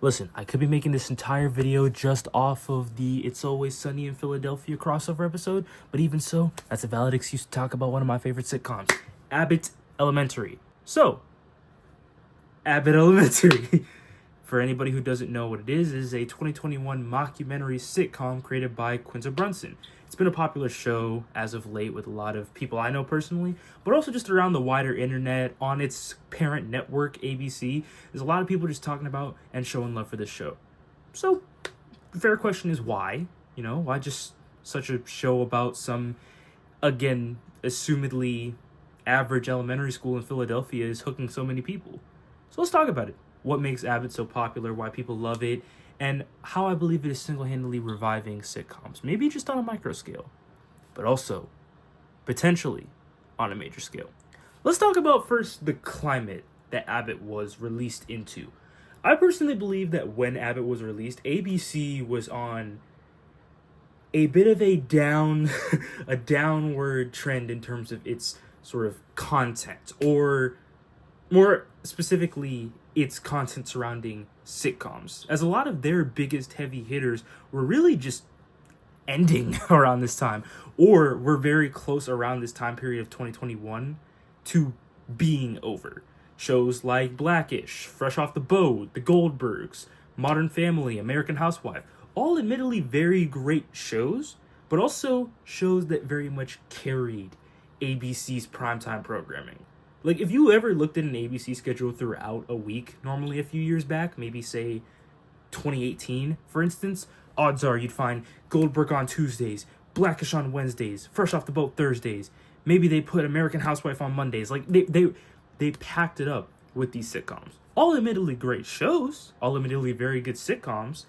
Listen, I could be making this entire video just off of the It's Always Sunny in Philadelphia crossover episode, but even so, that's a valid excuse to talk about one of my favorite sitcoms, Abbott Elementary. So, Abbott Elementary. For anybody who doesn't know what it is a 2021 mockumentary sitcom created by Quinta Brunson. It's been a popular show as of late with a lot of people I know personally, but also just around the wider internet, on its parent network, ABC. There's a lot of people just talking about and showing love for this show. So, the fair question is why? Why just such a show about some, again, assumedly average elementary school in Philadelphia is hooking so many people? So let's talk about it. What makes Abbott so popular, why people love it, and how I believe it is single-handedly reviving sitcoms. Maybe just on a micro scale, but also potentially on a major scale. Let's talk about first the climate that Abbott was released into. I personally believe that when Abbott was released, ABC was on a bit of a downward trend in terms of its sort of content, or more specifically, its content surrounding sitcoms, as a lot of their biggest heavy hitters were really just ending around this time, or were very close around this time period of 2021 to being over. Shows like Blackish, Fresh Off the Boat, The Goldbergs, Modern Family, American Housewife, all admittedly very great shows, but also shows that very much carried ABC's primetime programming. Like, if you ever looked at an ABC schedule throughout a week, normally a few years back, maybe say 2018, for instance, odds are you'd find Goldberg on Tuesdays, Blackish on Wednesdays, Fresh Off the Boat Thursdays. Maybe they put American Housewife on Mondays. Like, they packed it up with these sitcoms. All admittedly great shows, all admittedly very good sitcoms,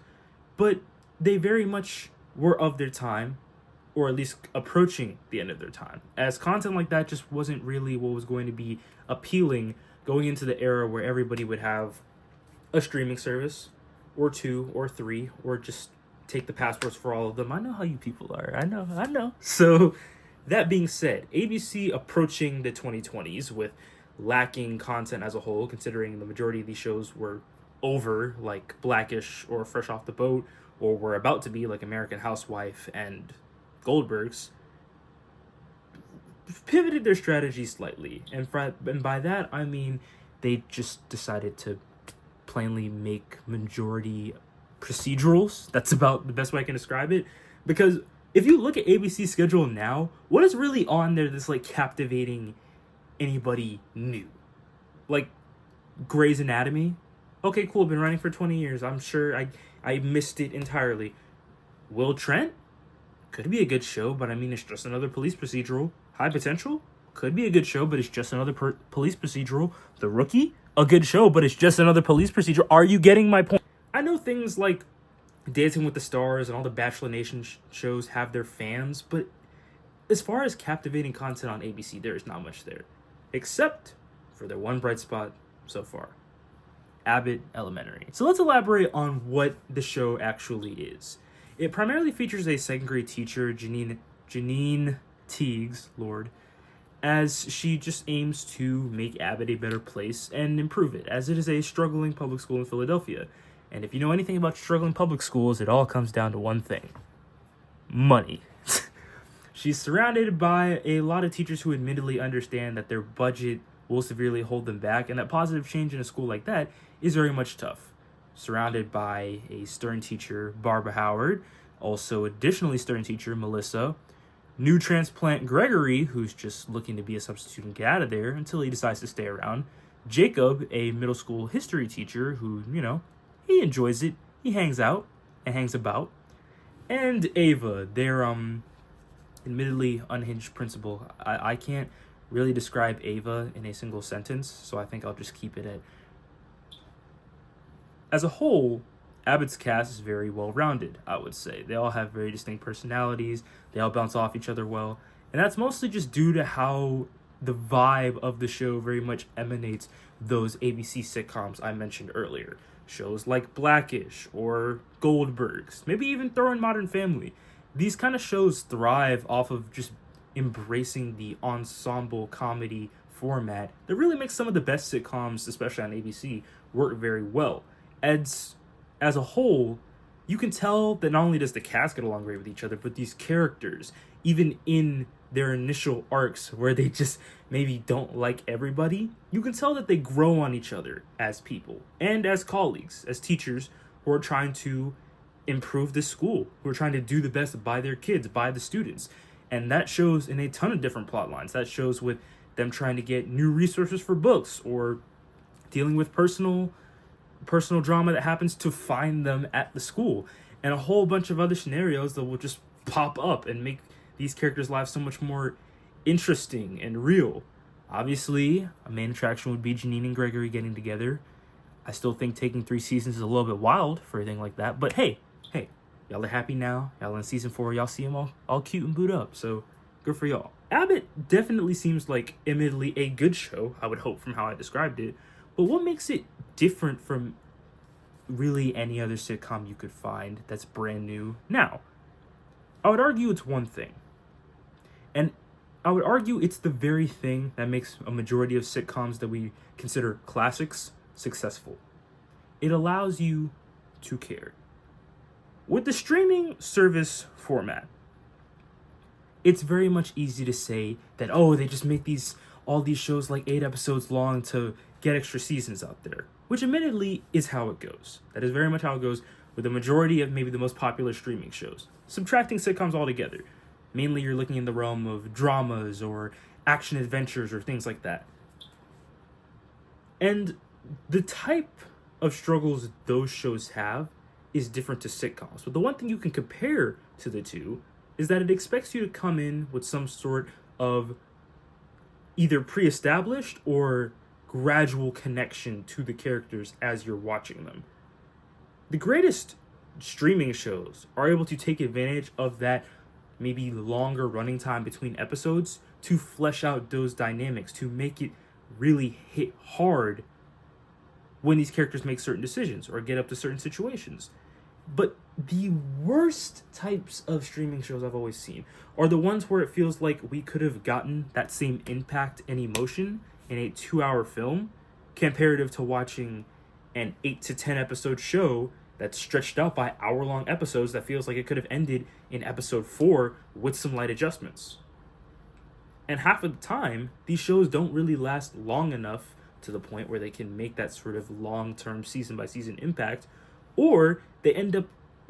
but they very much were of their time, or at least approaching the end of their time, as content like that just wasn't really what was going to be appealing going into the era where everybody would have a streaming service, or two, or three, or just take the passwords for all of them. I know how you people are. I know. So, that being said, ABC approaching the 2020s with lacking content as a whole, considering the majority of these shows were over, like Blackish or Fresh Off the Boat, or were about to be, like American Housewife and Goldbergs, pivoted their strategy slightly, and by that I mean they just decided to plainly make majority procedurals. That's about the best way I can describe it, because if you look at ABC's schedule now, what is really on there that's like captivating anybody new? Like Grey's Anatomy? Okay, cool, been running for 20 years. I'm sure I missed it entirely. Will Trent? Could be a good show, but I mean, it's just another police procedural. High Potential? Could be a good show, but it's just another police procedural. The Rookie? A good show, but it's just another police procedural. Are you getting my point? I know things like Dancing with the Stars and all the Bachelor Nation shows have their fans, but as far as captivating content on ABC, there is not much there. Except for their one bright spot so far. Abbott Elementary. So let's elaborate on what the show actually is. It primarily features a second grade teacher, Janine Teagues, as she just aims to make Abbott a better place and improve it, as it is a struggling public school in Philadelphia. And if you know anything about struggling public schools, it all comes down to one thing: money. She's surrounded by a lot of teachers who admittedly understand that their budget will severely hold them back, and that positive change in a school like that is very much tough. Surrounded by a stern teacher, Barbara Howard, also additionally stern teacher, Melissa, new transplant Gregory, who's just looking to be a substitute and get out of there until he decides to stay around, Jacob, a middle school history teacher who, he enjoys it, he hangs out and hangs about, and Ava, their admittedly unhinged principal. I can't really describe Ava in a single sentence, so I think I'll just keep it at... As a whole, Abbott's cast is very well-rounded, I would say. They all have very distinct personalities, they all bounce off each other well, and that's mostly just due to how the vibe of the show very much emanates those ABC sitcoms I mentioned earlier. Shows like Blackish or Goldbergs, maybe even throw in Modern Family. These kind of shows thrive off of just embracing the ensemble comedy format that really makes some of the best sitcoms, especially on ABC, work very well. As as a whole, you can tell that not only does the cast get along great with each other, but these characters, even in their initial arcs where they just maybe don't like everybody, you can tell that they grow on each other as people and as colleagues, as teachers who are trying to improve the school, who are trying to do the best by their kids, by the students. And that shows in a ton of different plot lines. That shows with them trying to get new resources for books, or dealing with personal drama that happens to find them at the school, and a whole bunch of other scenarios that will just pop up and make these characters' lives so much more interesting and real. Obviously, a main attraction would be Janine and Gregory getting together. I still think taking 3 seasons is a little bit wild for anything like that, but hey, y'all are happy now. Y'all in season 4, y'all see them all cute and booed up, so good for y'all. Abbott definitely seems like, admittedly, a good show, I would hope from how I described it, but what makes it different from really any other sitcom you could find that's brand new now? I would argue it's one thing. And I would argue it's the very thing that makes a majority of sitcoms that we consider classics successful. It allows you to care. With the streaming service format, it's very much easy to say that, oh, they just make all these shows like 8 episodes long to get extra seasons out there, which admittedly is how it goes. That is very much how it goes with the majority of maybe the most popular streaming shows. Subtracting sitcoms altogether. Mainly you're looking in the realm of dramas or action adventures or things like that. And the type of struggles those shows have is different to sitcoms. But the one thing you can compare to the two is that it expects you to come in with some sort of either pre-established or gradual connection to the characters as you're watching them. The greatest streaming shows are able to take advantage of that maybe longer running time between episodes to flesh out those dynamics, to make it really hit hard when these characters make certain decisions or get up to certain situations. But the worst types of streaming shows I've always seen are the ones where it feels like we could have gotten that same impact and emotion in a 2-hour film comparative to watching an 8 to 10 episode show that's stretched out by hour-long episodes that feels like it could have ended in episode 4 with some light adjustments. And half of the time, these shows don't really last long enough to the point where they can make that sort of long-term season-by-season impact, or they end up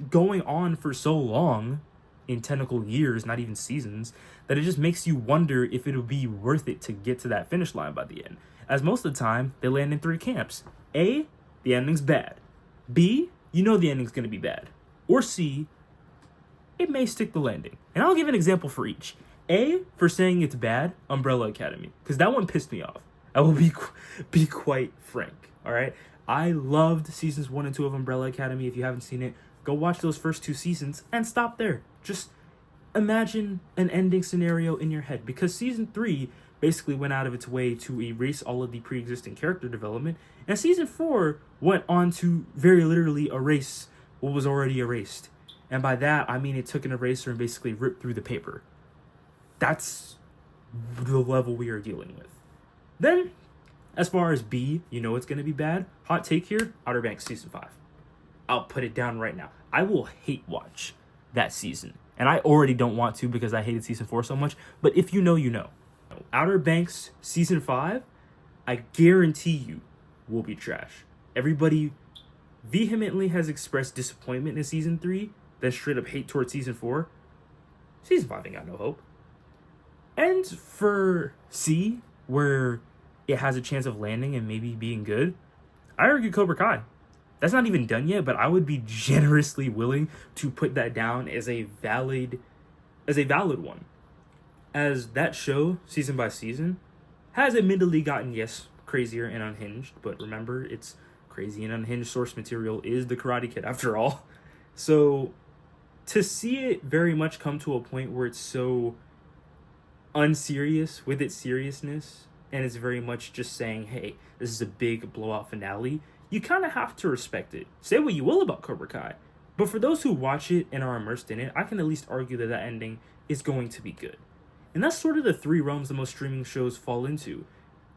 going on for so long, in technical years, not even seasons, that it just makes you wonder if it'll be worth it to get to that finish line by the end. As most of the time, they land in 3 camps. A, the ending's bad. B, you know the ending's going to be bad. Or C, it may stick the landing. And I'll give an example for each. A, for saying it's bad, Umbrella Academy, because that one pissed me off. I will be quite frank, all right? I loved seasons 1 and 2 of Umbrella Academy. If you haven't seen it, go watch those first 2 seasons and stop there. Just imagine an ending scenario in your head, because season 3 basically went out of its way to erase all of the pre-existing character development, and season 4 went on to very literally erase what was already erased. And by that, I mean it took an eraser and basically ripped through the paper. That's the level we are dealing with. Then, as far as B, you know it's going to be bad. Hot take here, Outer Banks season 5. I'll put it down right now. I will hate watch that season. And I already don't want to because I hated season 4 so much. But if you know, you know. Outer Banks season 5, I guarantee you, will be trash. Everybody vehemently has expressed disappointment in season 3, then straight up hate towards season 4. Season 5 ain't got no hope. And for C, where it has a chance of landing and maybe being good, I argue Cobra Kai. That's not even done yet, but I would be generously willing to put that down as a valid one. As that show, season by season, has admittedly gotten, yes, crazier and unhinged, but remember, it's crazy and unhinged source material is The Karate Kid after all. So to see it very much come to a point where it's so unserious with its seriousness, and it's very much just saying, hey, this is a big blowout finale, you kind of have to respect it. Say what you will about Cobra Kai, but for those who watch it and are immersed in it, I can at least argue that that ending is going to be good. And that's sort of the 3 realms that most streaming shows fall into.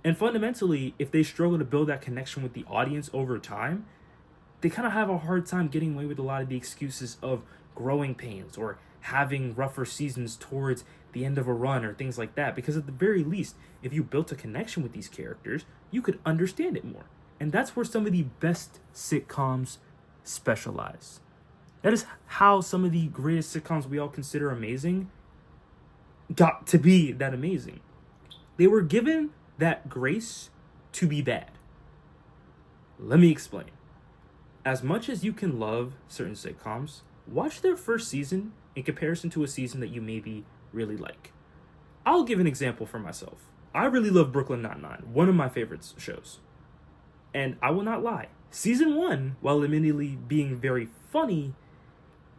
And fundamentally, if they struggle to build that connection with the audience over time, they kind of have a hard time getting away with a lot of the excuses of growing pains or having rougher seasons towards the end of a run or things like that. Because at the very least, if you built a connection with these characters, you could understand it more. And that's where some of the best sitcoms specialize. That is how some of the greatest sitcoms we all consider amazing got to be that amazing. They were given that grace to be bad. Let me explain. As much as you can love certain sitcoms, watch their first season in comparison to a season that you maybe really like. I'll give an example for myself. I really love Brooklyn Nine-Nine, one of my favorite shows. And I will not lie, season 1, while admittedly being very funny,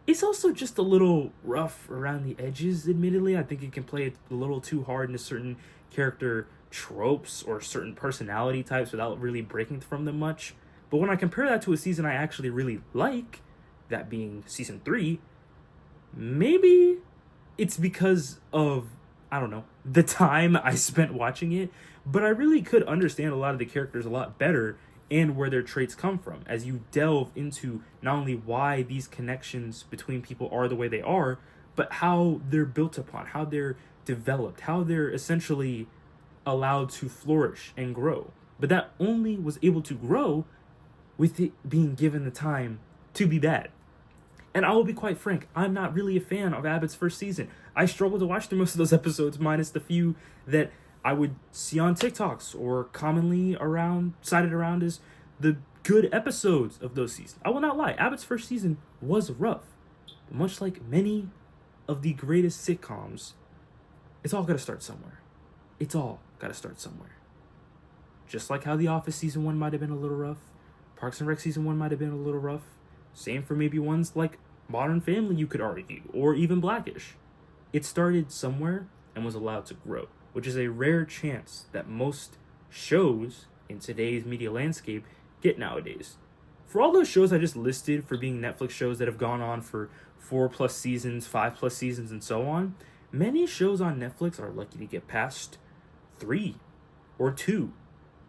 it's also just a little rough around the edges, admittedly. I think it can play a little too hard into certain character tropes or certain personality types without really breaking from them much. But when I compare that to a season I actually really like, that being season 3, maybe it's because of, I don't know, the time I spent watching it, but I really could understand a lot of the characters a lot better and where their traits come from as you delve into not only why these connections between people are the way they are, but how they're built upon, how they're developed, how they're essentially allowed to flourish and grow. But that only was able to grow with it being given the time to be bad. And I will be quite frank, I'm not really a fan of Abbott's first season. I struggled to watch through most of those episodes, minus the few that I would see on TikToks or commonly cited around as the good episodes of those seasons. I will not lie, Abbott's first season was rough. But much like many of the greatest sitcoms, it's all gotta start somewhere. It's all gotta start somewhere. Just like how The Office season 1 might have been a little rough, Parks and Rec season 1 might have been a little rough. Same for maybe ones like Modern Family, you could argue, or even Blackish. It started somewhere and was allowed to grow, which is a rare chance that most shows in today's media landscape get nowadays. For all those shows I just listed for being Netflix shows that have gone on for 4+ seasons, 5+ seasons, and so on, many shows on Netflix are lucky to get past 3 or 2,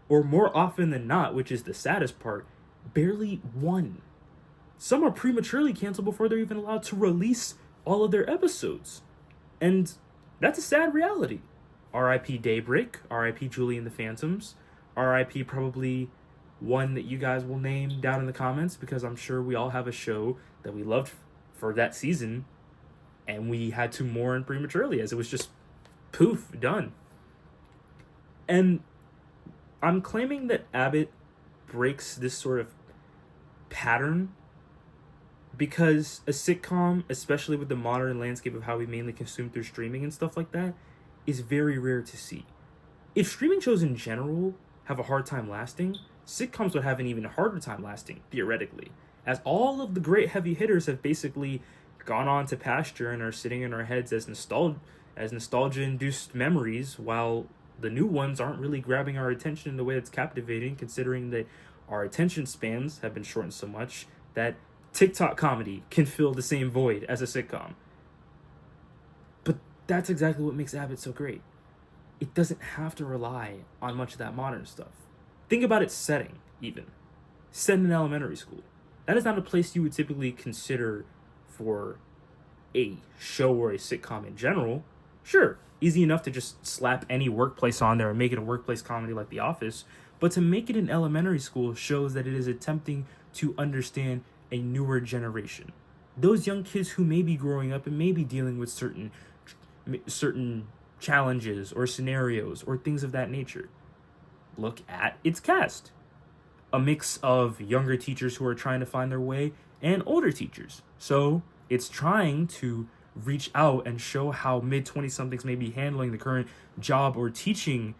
or more often than not, which is the saddest part, barely 1. Some are prematurely canceled before they're even allowed to release all of their episodes. And that's a sad reality. R.I.P. Daybreak, R.I.P. Julie and the Phantoms, R.I.P. probably one that you guys will name down in the comments, because I'm sure we all have a show that we loved for that season and we had to mourn prematurely as it was just poof, done. And I'm claiming that Abbott breaks this sort of pattern because a sitcom, especially with the modern landscape of how we mainly consume through streaming and stuff like that, is very rare to see. If streaming shows in general have a hard time lasting, sitcoms would have an even harder time lasting, theoretically, as all of the great heavy hitters have basically gone on to pasture and are sitting in our heads as nostalgia-induced memories, while the new ones aren't really grabbing our attention in the way that's captivating, considering that our attention spans have been shortened so much that TikTok comedy can fill the same void as a sitcom. But that's exactly what makes Abbott so great. It doesn't have to rely on much of that modern stuff. Think about its setting, even. Set in elementary school. That is not a place you would typically consider for a show or a sitcom in general. Sure, easy enough to just slap any workplace on there and make it a workplace comedy like The Office, but to make it in elementary school shows that it is attempting to understand a newer generation. Those young kids who may be growing up and may be dealing with certain challenges or scenarios or things of that nature. Look at its cast. A mix of younger teachers who are trying to find their way and older teachers. So it's trying to reach out and show how mid-20-somethings may be handling the current job or teaching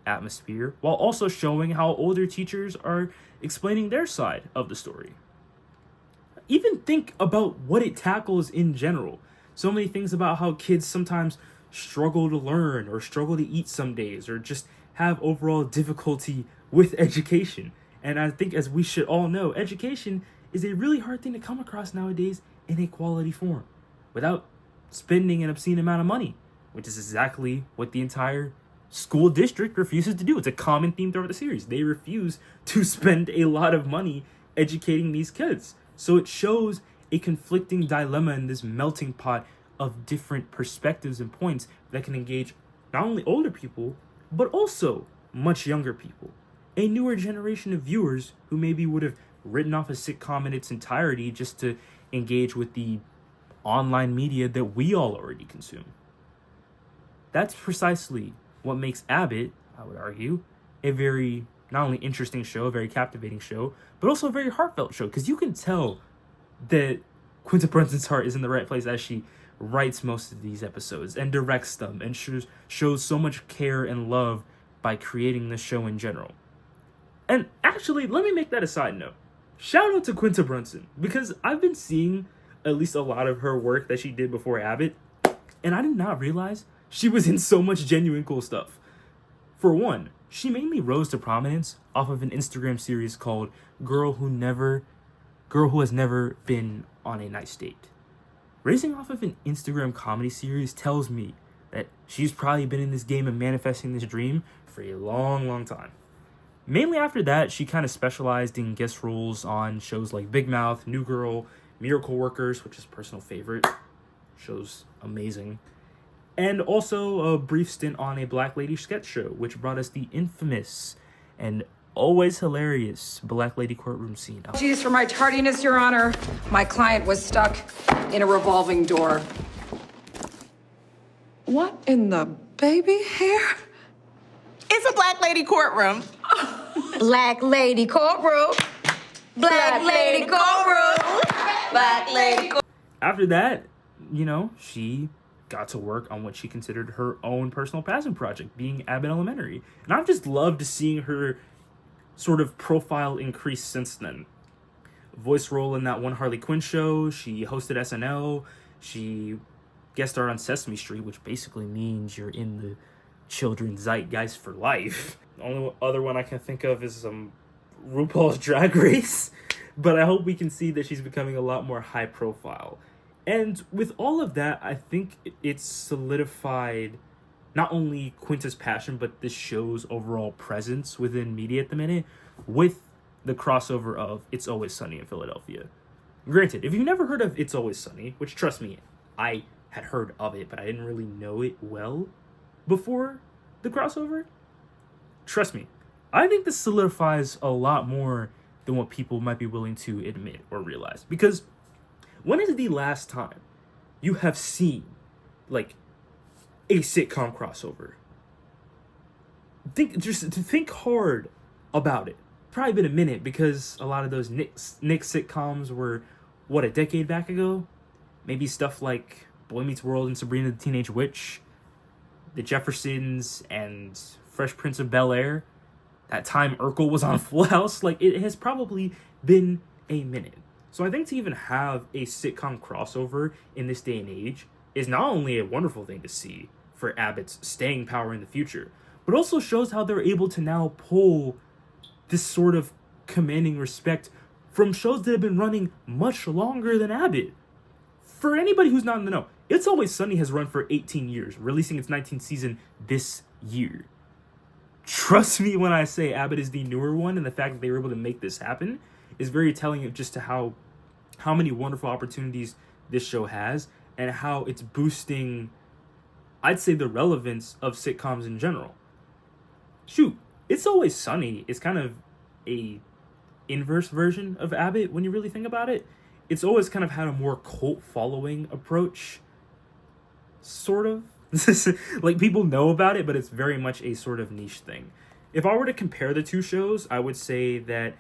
atmosphere, while also showing how older teachers are explaining their side of the story. Even think about what it tackles in general. So many things about how kids sometimes struggle to learn or struggle to eat some days or just have overall difficulty with education. And I think, as we should all know, education is a really hard thing to come across nowadays in a quality form without spending an obscene amount of money, which is exactly what the entire school district refuses to do. It's a common theme throughout the series. They refuse to spend a lot of money educating these kids. So it shows a conflicting dilemma in this melting pot of different perspectives and points that can engage not only older people, but also much younger people. A newer generation of viewers who maybe would have written off a sitcom in its entirety just to engage with the online media that we all already consume. That's precisely what makes Abbott, I would argue, a very not only interesting show, a very captivating show, but also a very heartfelt show, because you can tell that Quinta Brunson's heart is in the right place as she writes most of these episodes and directs them and shows so much care and love by creating the show in general. And actually, let me make that a side note. Shout out to Quinta Brunson, because I've been seeing at least a lot of her work that she did before Abbott, and I did not realize she was in so much genuine cool stuff. For one, she mainly rose to prominence off of an Instagram series called Girl Who Has Never Been on a Nice Date. Raising off of an Instagram comedy series tells me that she's probably been in this game of manifesting this dream for a long, long time. Mainly after that, she kind of specialized in guest roles on shows like Big Mouth, New Girl, Miracle Workers, which is a personal favorite. Show's amazing. And also a brief stint on a Black Lady sketch show, which brought us the infamous and always hilarious Black Lady courtroom scene. Apologies for my tardiness, Your Honor. My client was stuck in a revolving door. What in the baby hair? It's a Black Lady courtroom. Black Lady courtroom. Black Lady courtroom. Black Lady. After that, she got to work on what she considered her own personal passion project, being Abbott Elementary. And I've just loved seeing her sort of profile increase since then. Voice role in that one Harley Quinn show. She hosted SNL. She guest starred on Sesame Street, which basically means you're in the children's zeitgeist for life. The only other one I can think of is RuPaul's Drag Race. But I hope we can see that she's becoming a lot more high profile. And with all of that, I think it's solidified not only Quinta's passion, but this show's overall presence within media at the minute with the crossover of It's Always Sunny in Philadelphia. Granted, if you've never heard of It's Always Sunny, which trust me, I had heard of it, but I didn't really know it well before the crossover, trust me, I think this solidifies a lot more than what people might be willing to admit or realize. Because when is the last time you have seen, like, a sitcom crossover? Think hard about it. Probably been a minute, because a lot of those Nick sitcoms were, a decade back ago? Maybe stuff like Boy Meets World and Sabrina the Teenage Witch, The Jeffersons, and Fresh Prince of Bel-Air. That time Urkel was on Full House. Like, it has probably been a minute. So I think to even have a sitcom crossover in this day and age is not only a wonderful thing to see for Abbott's staying power in the future, but also shows how they're able to now pull this sort of commanding respect from shows that have been running much longer than Abbott. For anybody who's not in the know, It's Always Sunny has run for 18 years, releasing its 19th season this year. Trust me when I say Abbott is the newer one, and the fact that they were able to make this happen is very telling of just to how many wonderful opportunities this show has, and how it's boosting, I'd say, the relevance of sitcoms in general. Shoot, It's Always Sunny is kind of a inverse version of Abbott when you really think about it. It's always kind of had a more cult following approach, sort of. Like, people know about it, but it's very much a sort of niche thing. If I were to compare the two shows, I would say that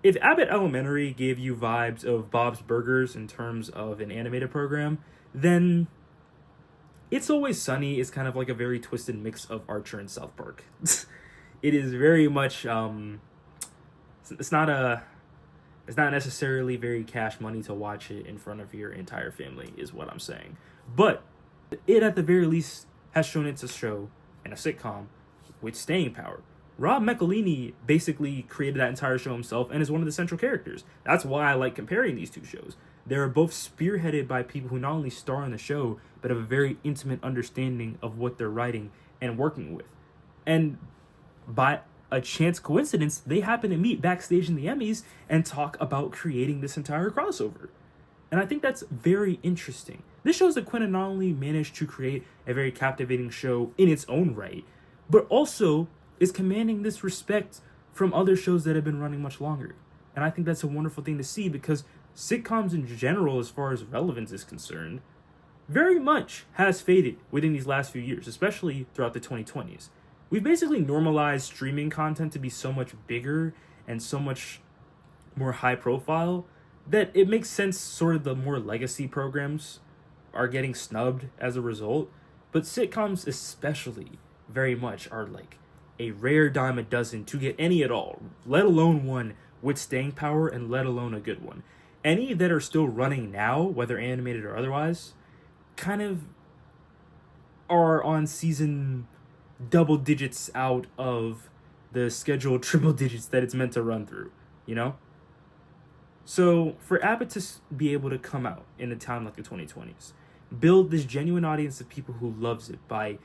if Abbott Elementary gave you vibes of Bob's Burgers in terms of an animated program, then It's Always Sunny is kind of like a very twisted mix of Archer and South Park. It is very much, it's not necessarily very cash money to watch it in front of your entire family, is what I'm saying. But it, at the very least, has shown it's a show and a sitcom with staying power. Rob McElhenney basically created that entire show himself and is one of the central characters. That's why I like comparing these two shows. They're both spearheaded by people who not only star in the show, but have a very intimate understanding of what they're writing and working with. And by a chance coincidence, they happen to meet backstage in the Emmys and talk about creating this entire crossover. And I think that's very interesting. This shows that Quinta not only managed to create a very captivating show in its own right, but also is commanding this respect from other shows that have been running much longer. And I think that's a wonderful thing to see, because sitcoms in general, as far as relevance is concerned, very much has faded within these last few years, especially throughout the 2020s. We've basically normalized streaming content to be so much bigger and so much more high profile that it makes sense sort of the more legacy programs are getting snubbed as a result. But sitcoms especially very much are like a rare dime a dozen to get any at all, let alone one with staying power and let alone a good one. Any that are still running now, whether animated or otherwise, kind of are on season double digits out of the scheduled triple digits that it's meant to run through, you know? So for Abbott to be able to come out in a time like the 2020s, build this genuine audience of people who loves it by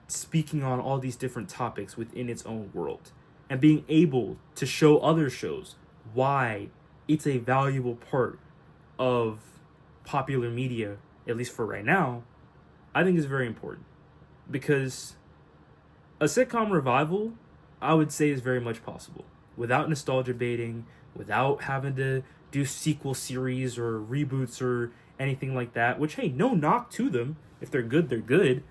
speaking on all these different topics within its own world, and being able to show other shows why it's a valuable part of popular media, at least for right now, I think is very important. Because a sitcom revival, I would say, is very much possible. Without nostalgia baiting, without having to do sequel series or reboots or anything like that, which, hey, no knock to them. If they're good, they're good.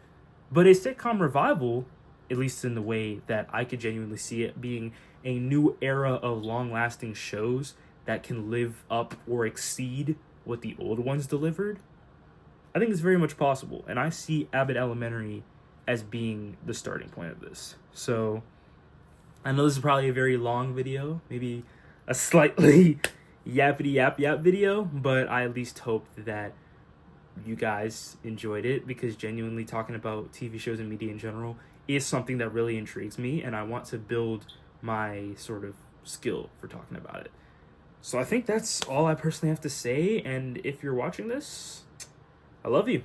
But a sitcom revival, at least in the way that I could genuinely see it, being a new era of long-lasting shows that can live up or exceed what the old ones delivered, I think it's very much possible. And I see Abbott Elementary as being the starting point of this. So I know this is probably a very long video, maybe a slightly yappity yap video, but I at least hope that you guys enjoyed it, because genuinely talking about TV shows and media in general is something that really intrigues me, and I want to build my sort of skill for talking about it. So I think that's all I personally have to say, and if you're watching this, I love you.